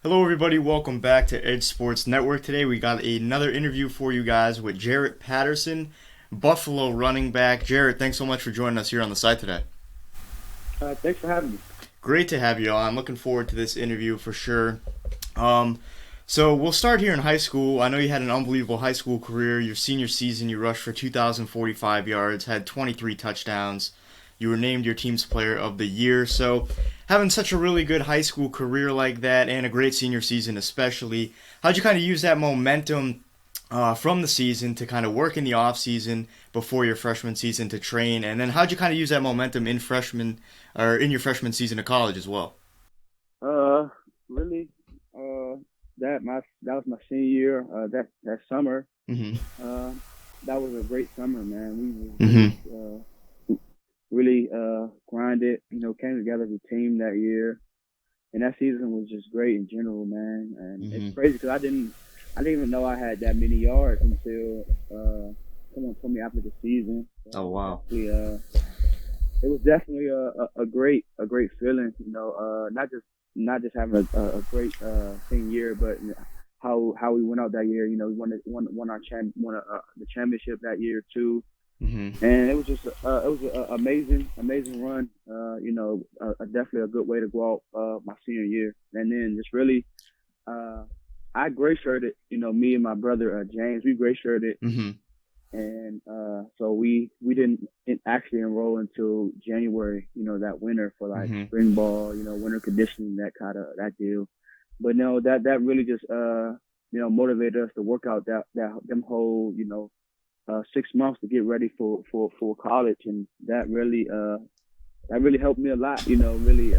Hello, everybody. Welcome back to Edge Sports Network. Today, we got another interview for you guys with Jaret Patterson, Buffalo running back. Jaret, thanks so much for joining us here on the site today. Thanks for having me. Great to have you on. Looking forward to this interview for sure. Um, so we'll start here in high school. I know you had an unbelievable high school career. Your senior season, you rushed for 2,045 yards, had 23 touchdowns. You were named your team's player of the year. So having such a really good high school career like that and a great senior season especially, how'd you kind of use that momentum from the season to kind of work in the off season before your freshman season to train, and then how'd you kind of use that momentum in freshman or in your freshman season of college as well? Uh, really, that was my senior year. That summer, Mm-hmm. uh, that was a great summer, man. Mm-hmm. Really grinded. Came together as a team that year, and that season was just great in general, man. And it's Mm-hmm. crazy because I didn't even know I had that many yards until someone told me after the season. Oh wow. It was definitely a great feeling. Not just having a great senior year, but how we went out that year. We won the championship that year too, Mm-hmm. and it was an amazing run. Definitely a good way to go out my senior year, and then just really uh, I gray shirted. Me and my brother James, we gray shirted, Mm-hmm. and so we didn't actually enroll until January. That winter for like Mm-hmm. spring ball. Winter conditioning, that deal. But no, that really just motivated us to work out them whole 6 months to get ready for college, and that really helped me a lot. Really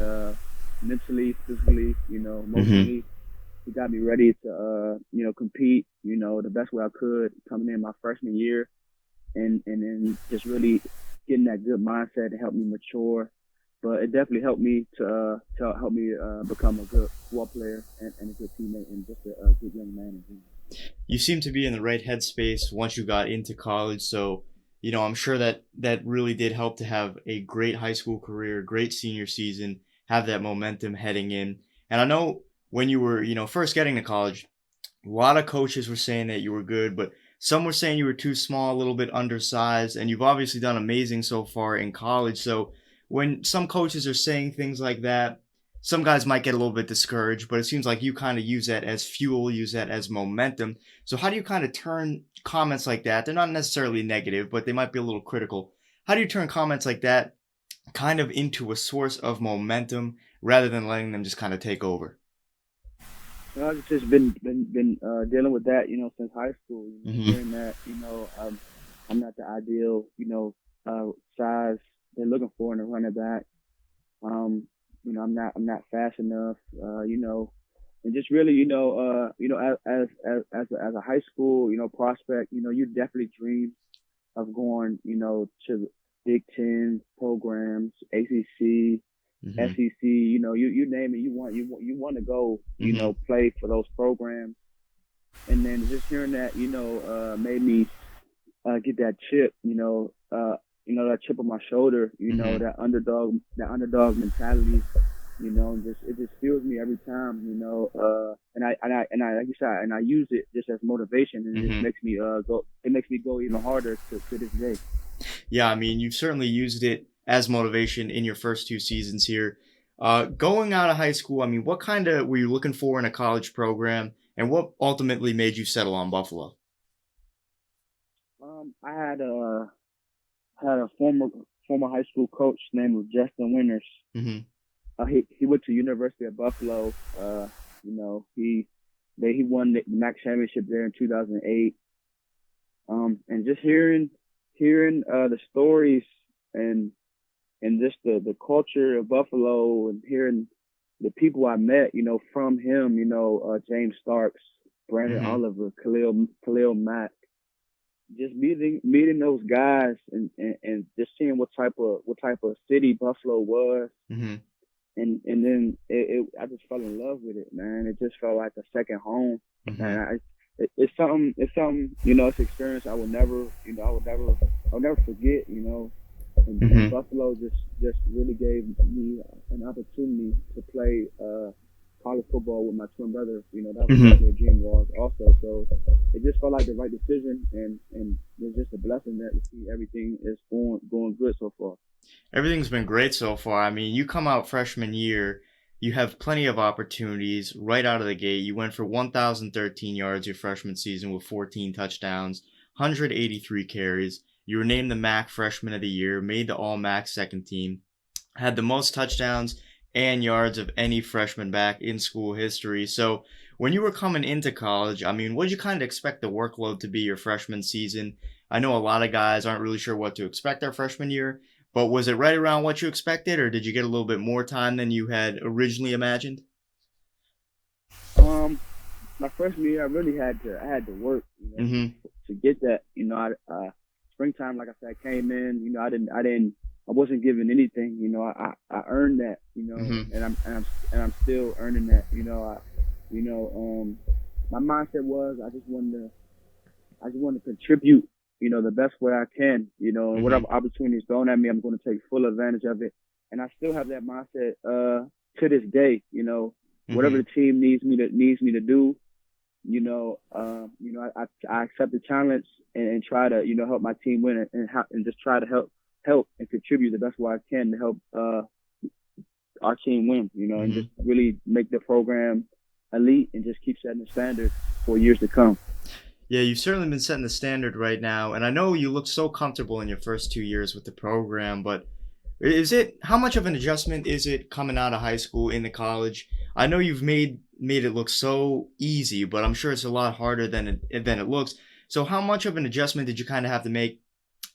mentally, physically, Mm-hmm. emotionally. It got me ready to compete the best way I could coming in my freshman year, and then just really getting that good mindset to help me mature. But it definitely helped me to help me become a good football player and a good teammate and just a good young man in general. You seem to be in the right headspace once you got into college, so I'm sure that that really did help to have a great high school career, great senior season, have that momentum heading in. And I know when you were first getting to college, a lot of coaches were saying that you were good, but some were saying you were too small, a little bit undersized, and you've obviously done amazing so far in college. So when some coaches are saying things like that, some guys might get a little bit discouraged, but it seems like you kind of use that as fuel, use that as momentum. So how do you kind of turn comments like that? They're not necessarily negative, but they might be a little critical. How do you turn comments like that kind of into a source of momentum rather than letting them just kind of take over? I've just been dealing with that, since high school. Mm-hmm. Hearing that, I'm not the ideal, size they're looking for in a running back. I'm not fast enough. And just really, as a high school, prospect, you definitely dream of going, to Big Ten programs, ACC, Mm-hmm. SEC, you name it, you want to go, Mm-hmm. play for those programs. And then just hearing that, made me get that chip, that chip on my shoulder, Mm-hmm. that underdog mentality, and just it just fuels me every time, and I like you said, and I use it just as motivation, and it just Mm-hmm. makes me go even harder to this day. Yeah, I mean, you've certainly used it as motivation in your first two seasons here. Going out of high school, I mean, what kind of were you looking for in a college program, and what ultimately made you settle on Buffalo? I had a former high school coach named Justin Winters. Mm-hmm. He went to University of Buffalo. You know, he won the MAC championship there in 2008. And just hearing the stories and just the culture of Buffalo, and hearing the people I met, from him, James Starks, Brandon Mm-hmm. Oliver, Khalil Mack, just meeting those guys, and just seeing what type of city Buffalo was, Mm-hmm. and then I just fell in love with it, man. It just felt like a second home, Mm-hmm. and it's something, it's an experience I will never forget, and Mm-hmm. Buffalo just really gave me an opportunity to play college football with my twin brother. That was Hmm. definitely a dream of ours also. So it just felt like the right decision, and it's just a blessing that to see everything is going good so far. Everything's been great so far. I mean, you come out freshman year, you have plenty of opportunities right out of the gate. You went for 1,013 yards your freshman season with 14 touchdowns, 183 carries. You were named the MAC Freshman of the Year, made the All MAC second team, had the most touchdowns and yards of any freshman back in school history. So when you were coming into college, I mean, what did you kind of expect the workload to be your freshman season? I know a lot of guys aren't really sure what to expect their freshman year, but was it right around what you expected, or did you get a little bit more time than you had originally imagined? Um, my freshman year, I had to work, Mm-hmm. to get that. Springtime, like I said, I came in. I wasn't given anything. I earned that. Mm-hmm. And I'm still earning that. My mindset was I just wanted to contribute. The best way I can. And Mm-hmm. whatever opportunity is thrown at me, I'm going to take full advantage of it. And I still have that mindset to this day. Whatever Mm-hmm. the team needs me to do, I accept the challenge and try to, help my team win and just try to help and contribute the best way I can to help our team win, and Mm-hmm. just really make the program elite and just keep setting the standard for years to come. Yeah, you've certainly been setting the standard right now, and I know you looked so comfortable in your first 2 years with the program, but is it how much of an adjustment is it coming out of high school into college? I know you've made it look so easy, but I'm sure it's a lot harder than it looks. So how much of an adjustment did you kind of have to make?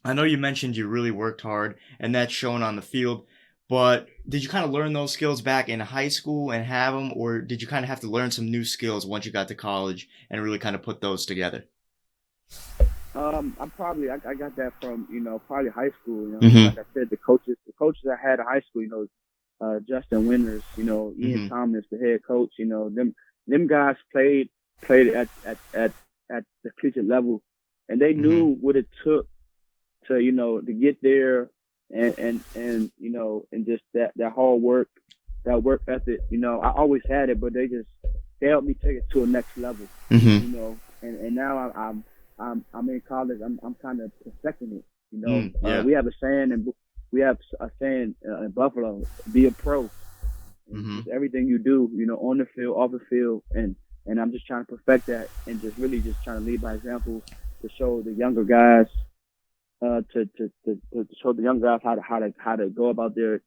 I know you mentioned you really worked hard, and that's shown on the field. But did you kind of learn those skills back in high school and have them, or did you kind of have to learn some new skills once you got to college and really kind of put those together? I got that from, probably high school, Mm-hmm. like I said, the coaches I had in high school, Justin Winters, Ian Mm-hmm. Thomas, the head coach, them guys played at the collegiate level, and they Mm-hmm. knew what it took to, to get there, and just that hard work, that work ethic. I always had it, but they helped me take it to a next level. Mm-hmm. And now I'm in college. I'm kind of perfecting it. Yeah. We have a saying, and we have a saying in Buffalo: "Be a pro." And Mm-hmm. just everything you do, on the field, off the field, and I'm just trying to perfect that, and just really just trying to lead by example to show the younger guys, to show the young guys how to go about their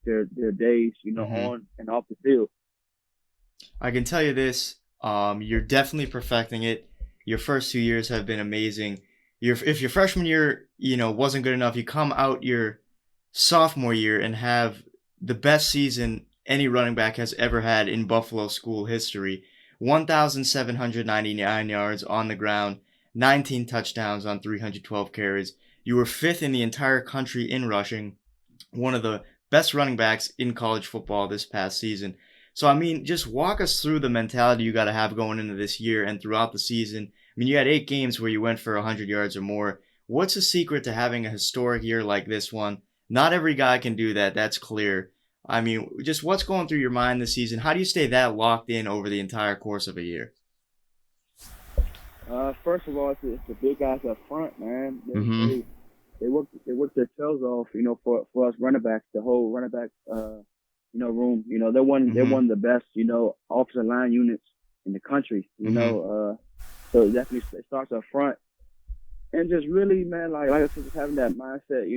days, Mm-hmm. on and off the field. I can tell you this, you're definitely perfecting it. Your first 2 years have been amazing. If your freshman year, wasn't good enough, you come out your sophomore year and have the best season any running back has ever had in Buffalo school history. 1,799 yards on the ground, 19 touchdowns on 312 carries. You were fifth in the entire country in rushing, one of the best running backs in college football this past season. So, I mean, just walk us through the mentality you got to have going into this year and throughout the season. I mean, you had 8 games where you went for 100 yards or more. What's the secret to having a historic year like this one? Not every guy can do that, that's clear. I mean, just what's going through your mind this season? How do you stay that locked in over the entire course of a year? First of all, it's the big guys up front, man. Mm-hmm. They work their tails off, for us running backs, the whole running back, room. They're Mm-hmm. one of the best, offensive line units in the country. Mm-hmm. So it definitely it starts up front, and just really, man, like I said, just having that mindset,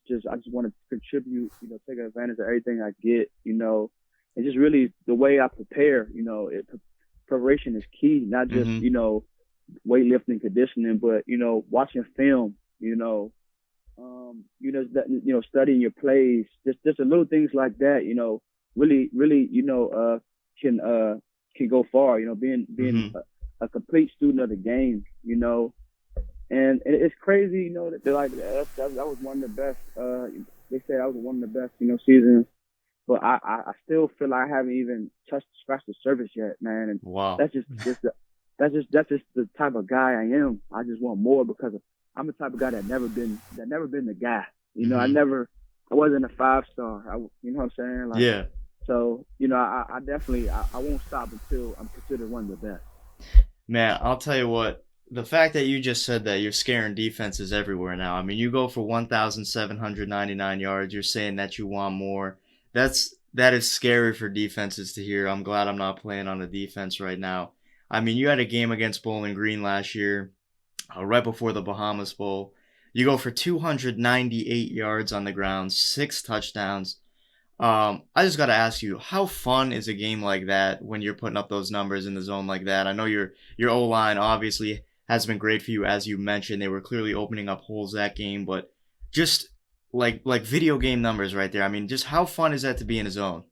just I just want to contribute, take advantage of everything I get, and just really the way I prepare, preparation is key, not just, Mm-hmm. weightlifting, conditioning, but watching film, studying your plays, just the little things like that, really, can go far, being Mm-hmm. a complete student of the game, and it's crazy, that they're like that was one of the best. They said that was one of the best, seasons, but I still feel like I haven't even scratched the surface yet, man. And Wow. that's just the type of guy I am. I just want more because I'm the type of guy that never been the guy. Mm-hmm. I wasn't a 5 star. You know what I'm saying? Like Yeah. So I definitely I won't stop until I'm considered one of the best. Man, I'll tell you what. The fact that you just said that you're scaring defenses everywhere now. I mean, you go for 1,799 yards. You're saying that you want more. That is scary for defenses to hear. I'm glad I'm not playing on a defense right now. I mean, you had a game against Bowling Green last year, right before the Bahamas Bowl. You go for 298 yards on the ground, 6 touchdowns. I just gotta ask you, how fun is a game like that when you're putting up those numbers in the zone like that? I know your O line obviously has been great for you, as you mentioned. They were clearly opening up holes that game, but just like video game numbers right there. I mean, just how fun is that to be in a zone?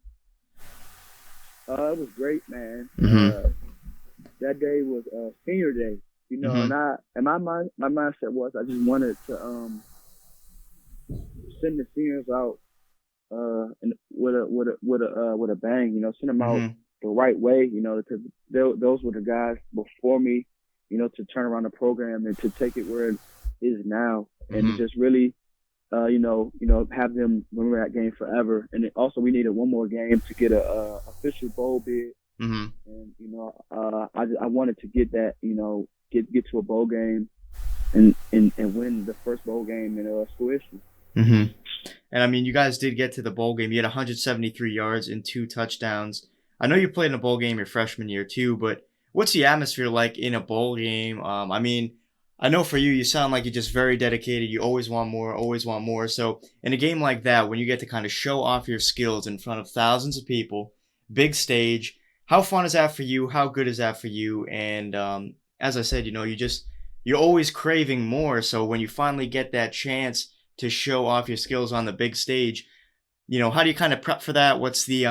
It was great, man. Mm-hmm. That day was senior day, Mm-hmm. and my mindset was I just wanted to send the seniors out and with a bang, send them out Mm-hmm. the right way, because those were the guys before me, to turn around the program and to take it where it is now, and to Mm-hmm. just really, have them remember that game forever. And then also we needed one more game to get a official bowl bid, Mm-hmm. and I wanted to get that, get to a bowl game and win the first bowl game in school history. Mm-hmm. And I mean, you guys did get to the bowl game. You had 173 yards and 2 touchdowns. I know you played in a bowl game your freshman year too, but what's the atmosphere like in a bowl game? I mean, I know for you, you sound like you're just very dedicated. You always want more, always want more. So in a game like that, when you get to kind of show off your skills in front of thousands of people, big stage, how fun is that for you? How good is that for you? And as I said, you're always craving more. So when you finally get that chance to show off your skills on the big stage, how do you kind of prep for that? What's the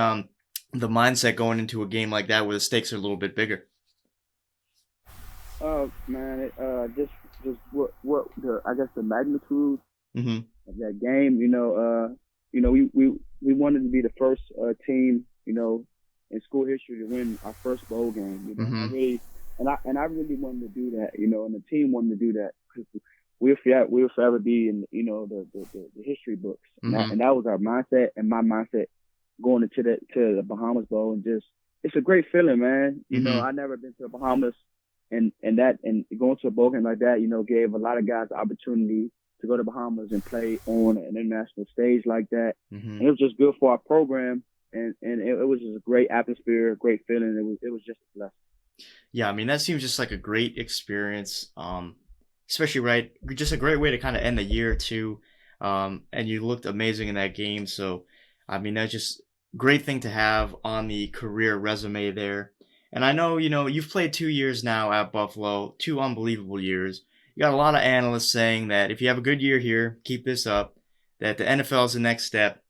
mindset going into a game like that where the stakes are a little bit bigger? Oh man, just what the I guess the magnitude Mm-hmm. of that game. We wanted to be the first team, in school history to win our first bowl game. Mm-hmm. And I really wanted to do that. And the team wanted to do that because we'll forever be in the history books. Mm-hmm. And that was our mindset and my mindset going into to the Bahamas Bowl, and just it's a great feeling, man. Mm-hmm. I never been to the Bahamas, and going to a bowl game like that, gave a lot of guys the opportunity to go to Bahamas and play on an international stage like that. Mm-hmm. And it was just good for our program, and it was just a great atmosphere, a great feeling. It was just a blessing. Yeah, I mean that seems just like a great experience. Especially right, just a great way to kind of end the year too. And you looked amazing in that game. So, I mean that's just great thing to have on the career resume there. And I know you've played 2 years now at Buffalo, 2 unbelievable years. You got a lot of analysts saying that if you have a good year here, keep this up, that the NFL is the next step.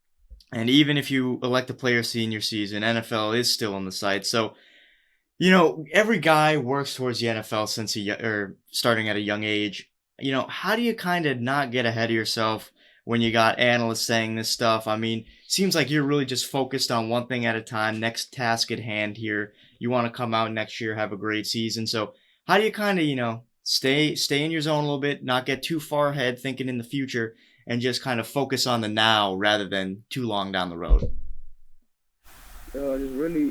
And even if you elect to play your senior season, NFL is still on the site. So, every guy works towards the NFL since or starting at a young age. How do you kind of not get ahead of yourself when you got analysts saying this stuff? I mean, seems like you're really just focused on one thing at a time, next task at hand here. You want to come out next year, have a great season. So, how do you kind of, stay in your zone a little bit, not get too far ahead thinking in the future, and just kind of focus on the now rather than too long down the road? Just really,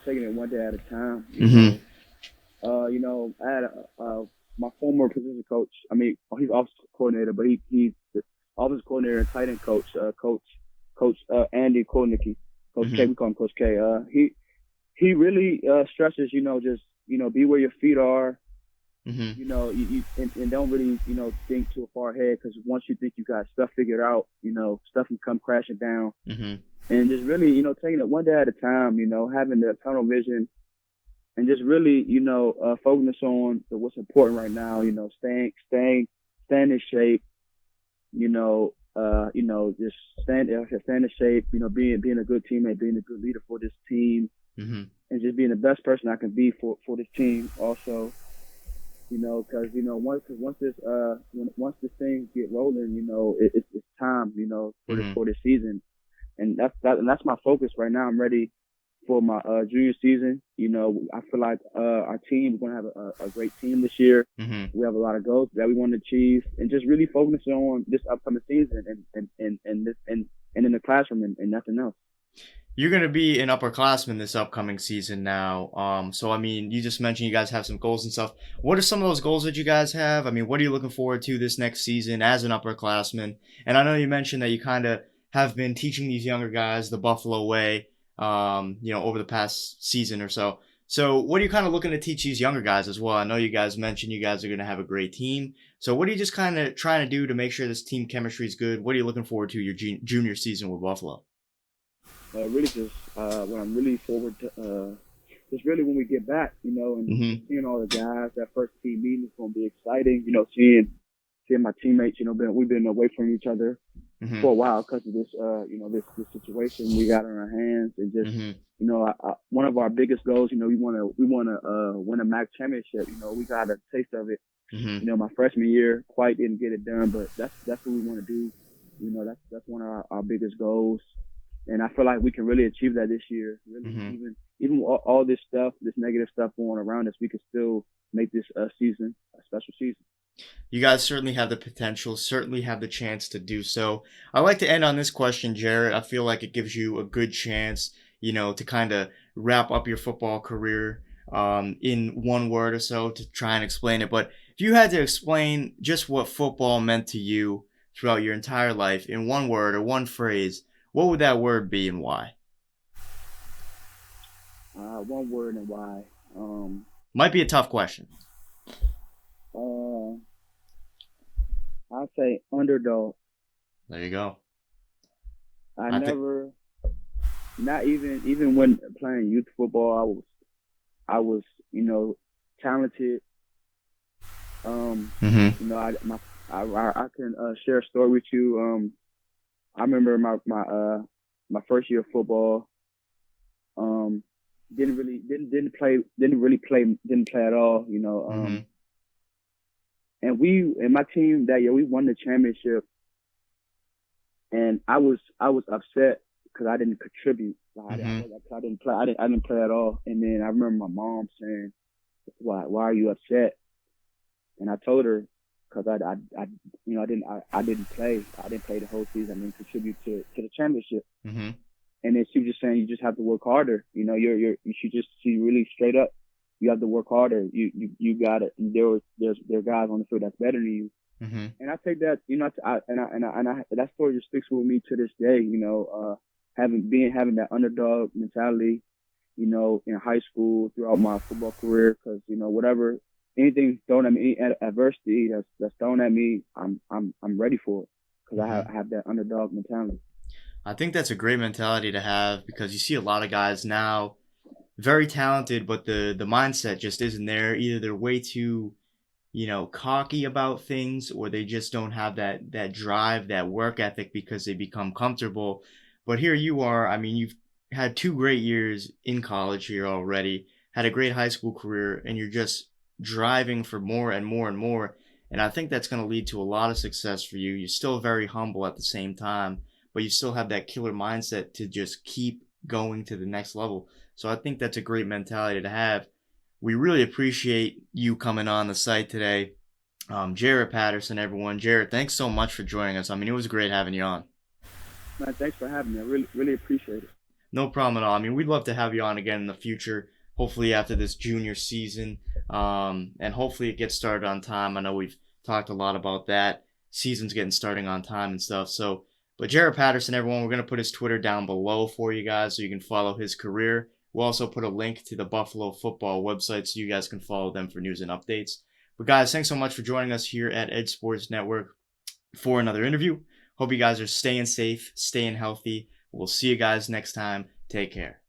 taking it one day at a time. Mm-hmm. I had my former position coach. I mean, he's offensive coordinator, but he's the offensive coordinator and tight end coach. Coach Andy Kolnicki. Coach K, Mm-hmm. we call him Coach K. He really stresses, just be where your feet are. Mm-hmm. And don't really, think too far ahead, because once you think you got stuff figured out, stuff can come crashing down. Mm-hmm. And just really, taking it one day at a time, having the tunnel vision, and just really, focus on what's important right now, staying in shape, just staying in shape, being a good teammate, being a good leader for this team, Mm-hmm. and just being the best person I can be for this team also. Because once this thing get rolling, it's time, Mm-hmm. for this season, and that's my focus right now. I'm ready for my junior season. I feel like our team is going to have a great team this year. Mm-hmm. We have a lot of goals that we want to achieve, and just really focusing on this upcoming season and in the classroom and nothing else. You're going to be an upperclassman this upcoming season now. So I mean, you just mentioned you guys have some goals and stuff. What are some of those goals that you guys have? I mean, what are you looking forward to this next season as an upperclassman? And I know you mentioned that you kind of have been teaching these younger guys the Buffalo way, over the past season or so. So what are you kind of looking to teach these younger guys as well? I know you guys mentioned you guys are going to have a great team. So what are you just kind of trying to do to make sure this team chemistry is good? What are you looking forward to your junior season with Buffalo? Really just what I'm really forward to just really when we get back, and Mm-hmm. seeing all the guys. That first team meeting is going to be exciting. Seeing my teammates. We've been away from each other Mm-hmm. for a while because of this this situation we got on our hands, and just Mm-hmm. one of our biggest goals. We want to win a MAC championship. We got a taste of it. Mm-hmm. My freshman year quite didn't get it done, but that's what we want to do. That's one of our biggest goals. And I feel like we can really achieve that this year. Really, Mm-hmm. even all this stuff, this negative stuff going around us, we can still make this season a special season. You guys certainly have the potential, certainly have the chance to do so. I like to end on this question, Jaret. I feel like it gives you a good chance, to kind of wrap up your football career in one word or so to try and explain it. But if you had to explain just what football meant to you throughout your entire life in one word or one phrase, what would that word be and why? One word and why. Might be a tough question. Uh, I'll say underdog. There you go. I I think. never, not even when playing youth football, I was talented. Um, Mm-hmm. I can share a story with you. I remember my first year of football. Um, didn't play at all. Mm-hmm. And my team that year we won the championship, and I was upset because I didn't contribute. Mm-hmm. I didn't play. I didn't play at all. And then I remember my mom saying, "Why are you upset?" And I told her because I didn't play. I didn't play the whole season. I didn't contribute to the championship. Mm-hmm. And then she was just saying you just have to work harder. You should just see really straight up. You have to work harder. You got it. There are guys on the field that's better than you. Mm-hmm. And I take that, that story just sticks with me to this day. Having that underdog mentality, in high school throughout my football career, because whatever anything thrown at me, any adversity that's thrown at me, I'm ready for it because Mm-hmm. I have that underdog mentality. I think that's a great mentality to have because you see a lot of guys now very talented, but the mindset just isn't there. Either they're way too, cocky about things, or they just don't have that drive, that work ethic because they become comfortable. But here you are. I mean, you've had 2 great years in college here already, had a great high school career, and you're just driving for more and more and more. And I think that's going to lead to a lot of success for you. You're still very humble at the same time, but you still have that killer mindset to just keep going to the next level. So I think that's a great mentality to have. We really appreciate you coming on the site today. Jaret Patterson, everyone. Jaret, thanks so much for joining us. I mean, it was great having you on. Man, thanks for having me. I really, really appreciate it. No problem at all. I mean, we'd love to have you on again in the future, hopefully after this junior season. And hopefully it gets started on time. I know we've talked a lot about that. Season's getting starting on time and stuff. So, but Jaret Patterson, everyone, we're going to put his Twitter down below for you guys so you can follow his career. We'll also put a link to the Buffalo football website so you guys can follow them for news and updates. But guys, thanks so much for joining us here at Edge Sports Network for another interview. Hope you guys are staying safe, staying healthy. We'll see you guys next time. Take care.